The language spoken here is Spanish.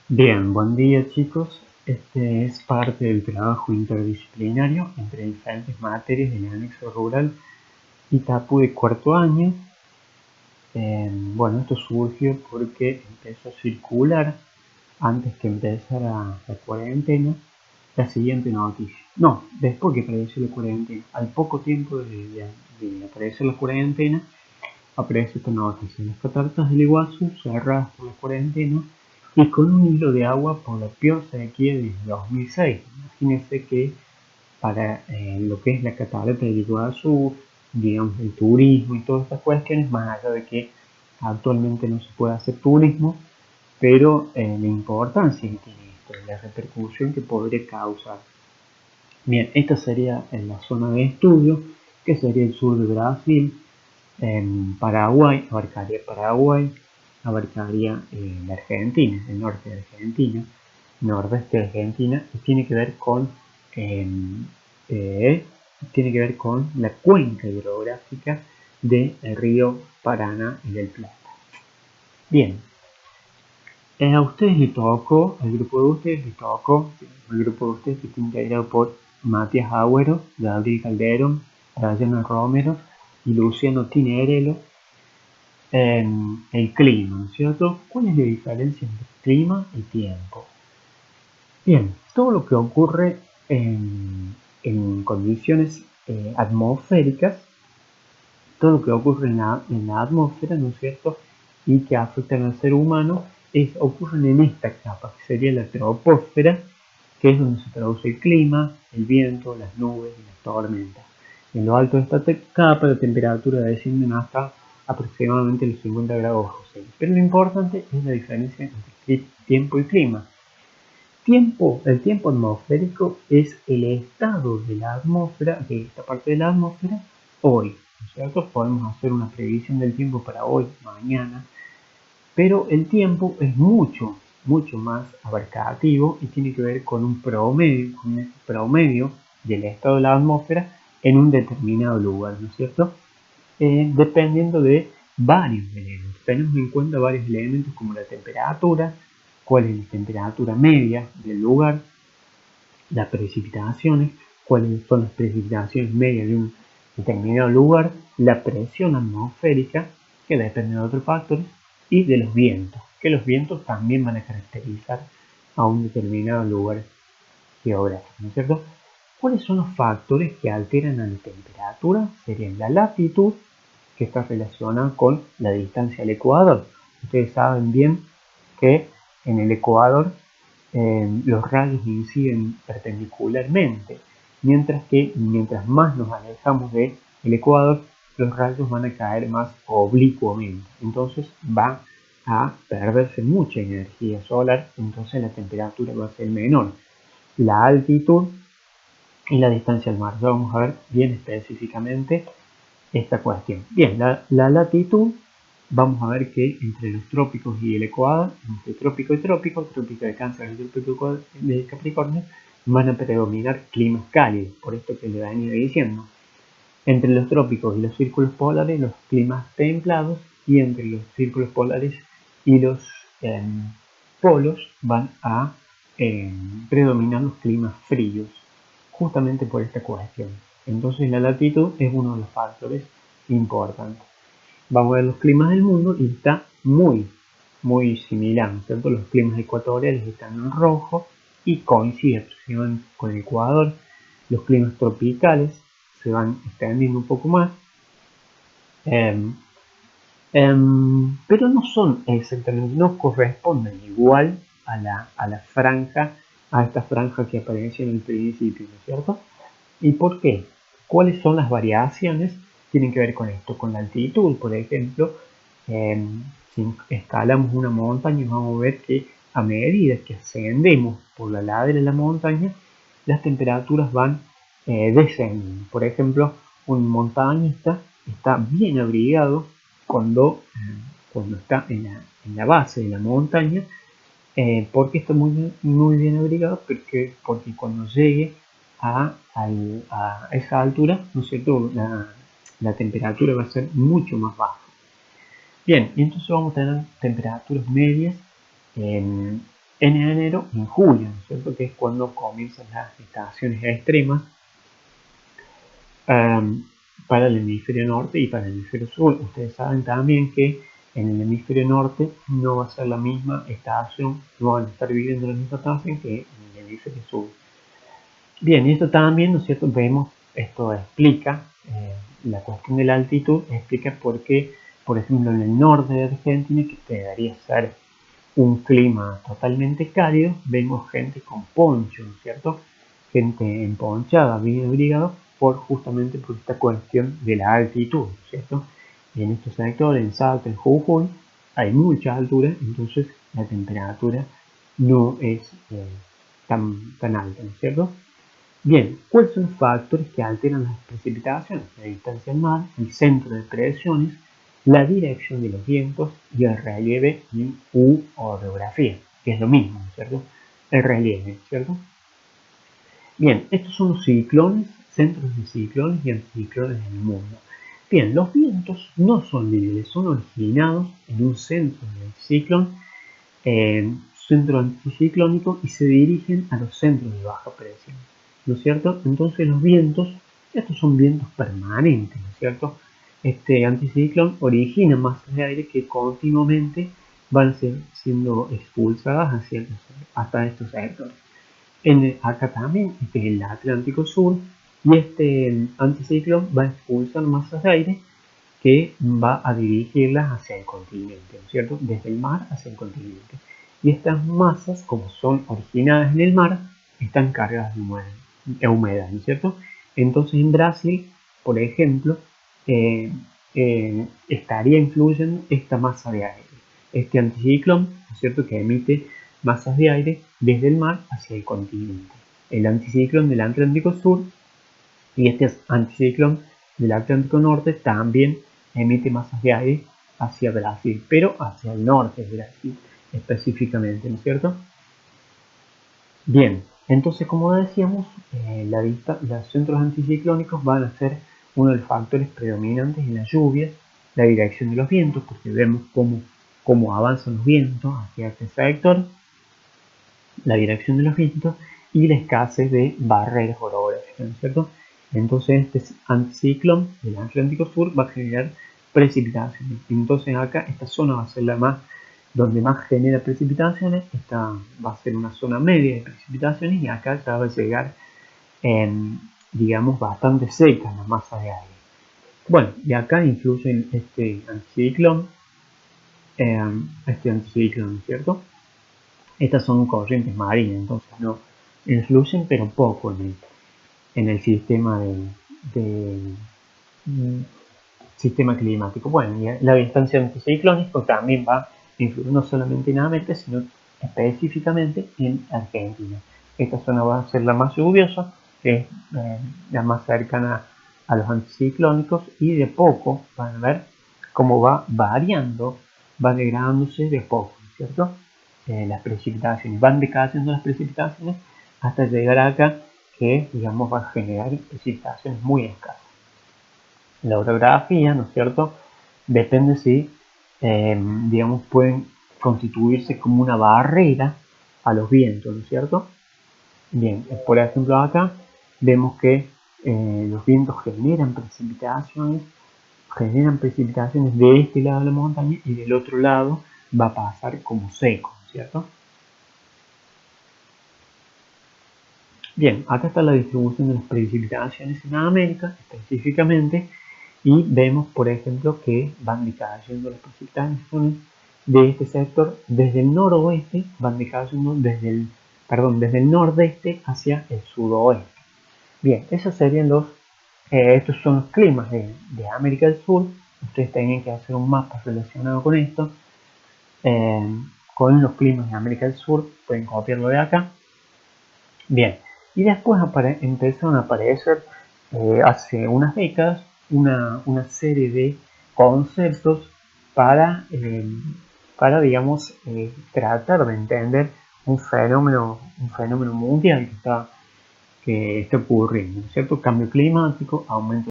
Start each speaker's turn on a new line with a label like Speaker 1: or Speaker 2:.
Speaker 1: Bien, buen día chicos. Este es parte del trabajo interdisciplinario entre diferentes materias del anexo rural Itapu de cuarto año. Bueno, esto surgió porque empezó a circular antes que empezara la cuarentena la siguiente noticia. No, después que apareció la cuarentena, al poco tiempo de aparecer la cuarentena, aparece esta noticia: las cataratas del Iguazú cerradas por la cuarentena y con un hilo de agua por la peor sequía desde 2006. Imagínense que para lo que es la catarata del Iguazú, digamos el turismo y todas estas cuestiones, más allá de que actualmente no se puede hacer turismo, pero la importancia que tiene esto, la repercusión que podría causar. Bien, esta sería en la zona de estudio, que sería el sur de Brasil. En Paraguay, abarcaría la Argentina, el norte de Argentina, nordeste de Argentina, y eh, eh, tiene que ver con la cuenca hidrográfica del río Paraná y del Plata. Bien, a ustedes les tocó, al grupo de ustedes les tocó, el grupo de ustedes que está integrado por Matías Agüero, Gabriel Calderón, Dayana Romero y Luciano Tinerelo. El clima, ¿no es cierto? ¿Cuál es la diferencia entre clima y tiempo? Bien, todo lo que ocurre en condiciones atmosféricas, todo lo que ocurre en la atmósfera, ¿no es cierto? Y que afectan al ser humano, ocurren en esta capa, que sería la troposfera, que es donde se produce el clima, el viento, las nubes y las tormentas. En lo alto de esta capa la temperatura desciende hasta aproximadamente los 50 grados Celsius. Pero lo importante es la diferencia entre tiempo y clima. El tiempo atmosférico es el estado de la atmósfera, de esta parte de la atmósfera, hoy. ¿No es cierto? Podemos hacer una previsión del tiempo para hoy, mañana, pero el tiempo es mucho más abarcativo y tiene que ver con un promedio del estado de la atmósfera en un determinado lugar, ¿no es cierto? Dependiendo de varios elementos. Tenemos en cuenta varios elementos como la temperatura, cuál es la temperatura media del lugar, las precipitaciones, cuáles son las precipitaciones medias de un determinado lugar, la presión atmosférica, que depende de otros factores, y de los vientos, que los vientos también van a caracterizar a un determinado lugar geográfico, ¿no es cierto? ¿Cuáles son los factores que alteran a la temperatura? Serían la latitud, que está relacionada con la distancia al ecuador. Ustedes saben bien que en el ecuador los rayos inciden perpendicularmente, mientras que mientras más nos alejamos del ecuador, los rayos van a caer más oblicuamente. Entonces va a perderse mucha energía solar, entonces la temperatura va a ser menor. La altitud y la distancia al mar. Ya vamos a ver bien específicamente esta cuestión. Bien, la latitud, vamos a ver que entre los trópicos y el ecuador, entre trópico y trópico de Cáncer y trópico de Capricornio, van a predominar climas cálidos, por esto que le venía diciendo. Entre los trópicos y los círculos polares, los climas templados, y entre los círculos polares y los eh, polos van a predominar los climas fríos, justamente por esta cuestión. Entonces la latitud es uno de los factores importantes. Vamos a ver los climas del mundo y está muy similar, ¿no es cierto? Los climas ecuatoriales están en rojo y coinciden con el Ecuador. Los climas tropicales se van extendiendo un poco más, eh, pero no son exactamente, no corresponden igual a esta franja que apareció en el principio, ¿no es cierto? ¿Y por qué? ¿Cuáles son las variaciones? Tienen que ver con esto, con la altitud, por ejemplo. eh, si escalamos una montaña, vamos a ver que a medida que ascendemos por la ladera de la montaña, las temperaturas van descendiendo. Por ejemplo, un montañista está bien abrigado cuando está en la base de la montaña. ¿Por qué está muy bien abrigado? Porque cuando llegue a esa altura, ¿no es cierto?, la temperatura va a ser mucho más baja. Bien, y entonces vamos a tener temperaturas medias en enero y en julio, ¿no es cierto? Que es cuando comienzan las estaciones extremas para el hemisferio norte y para el hemisferio sur. Ustedes saben también que en el hemisferio norte no va a ser la misma estación, no van a estar viviendo la misma estación que en el hemisferio sur. Bien, y esto también, ¿no es cierto? Vemos, esto explica la cuestión de la altitud, explica por qué, por ejemplo, en el norte de Argentina, que debería ser un clima totalmente cálido, vemos gente con poncho, ¿no es cierto? Gente emponchada, bien abrigada, justamente por esta cuestión de la altitud, ¿cierto? En estos sectores, en Salta, en Jujuy, hay mucha altura, entonces la temperatura no es tan alta, ¿no es cierto? Bien, ¿cuáles son los factores que alteran las precipitaciones? La distancia al mar, el centro de presiones, la dirección de los vientos y el relieve u orografía, que es lo mismo, ¿cierto? El relieve, ¿cierto? Bien, estos son los ciclones, centros de ciclones y anticiclones en el mundo. Bien, los vientos no son libres, son originados en un centro de ciclón, centro anticiclónico, y se dirigen a los centros de baja presión, ¿no es cierto? Entonces los vientos, estos son vientos permanentes, ¿no es cierto? Este anticiclón origina masas de aire que continuamente van a ser siendo expulsadas hasta estos sectores. Acá también, este es el Atlántico Sur, y este anticiclón va a expulsar masas de aire que va a dirigirlas hacia el continente, ¿no es cierto? Desde el mar hacia el continente. Y estas masas, como son originadas en el mar, están cargadas de humedad, ¿no es cierto? Entonces en Brasil, por ejemplo, estaría influyendo esta masa de aire, este anticiclón, ¿no es cierto?, que emite masas de aire desde el mar hacia el continente. El anticiclón del Atlántico Sur y este anticiclón del Atlántico Norte también emite masas de aire hacia Brasil, pero hacia el norte de Brasil específicamente, ¿no es cierto? Bien, entonces como decíamos, los centros anticiclónicos van a ser uno de los factores predominantes en las lluvias, la dirección de los vientos, porque vemos cómo avanzan los vientos hacia este sector, la dirección de los vientos y la escasez de barreras orográficas, ¿no es cierto? Entonces este anticiclón del Atlántico Sur va a generar precipitaciones. Entonces acá esta zona va a ser la más donde más genera precipitaciones. Esta va a ser una zona media de precipitaciones y acá ya va a llegar, digamos, bastante seca la masa de aire. Bueno, y acá influye este anticiclón, ¿no es cierto? Estas son corrientes marinas, entonces no influyen, pero poco en el sistema sistema climático. Bueno, y la distancia anticiclónico también va a influir no solamente en América, sino específicamente en Argentina. Esta zona va a ser la más lluviosa, que es la más cercana a los anticiclónicos, y de poco van a ver cómo va variando, va degradándose de poco, ¿cierto? Las precipitaciones, van decayendo las precipitaciones hasta llegar acá, que digamos va a generar precipitaciones muy escasas. La orografía, ¿no es cierto?, depende si, digamos, pueden constituirse como una barrera a los vientos, ¿no es cierto? Bien, por ejemplo acá vemos que los vientos generan precipitaciones de este lado de la montaña y del otro lado va a pasar como seco, ¿cierto? Bien, acá está la distribución de las precipitaciones en América específicamente, y vemos, por ejemplo, que van decayendo las precipitaciones de este sector desde el noroeste, van decayendo desde el nordeste hacia el sudoeste. Bien, esos serían estos son los climas de América del Sur. Ustedes tienen que hacer un mapa relacionado con esto, con los climas de América del Sur, pueden copiarlo de acá. Bien, y después empezaron a aparecer hace unas décadas una serie de conceptos para digamos, tratar de entender un fenómeno mundial que está ocurriendo, ¿cierto? Cambio climático, aumento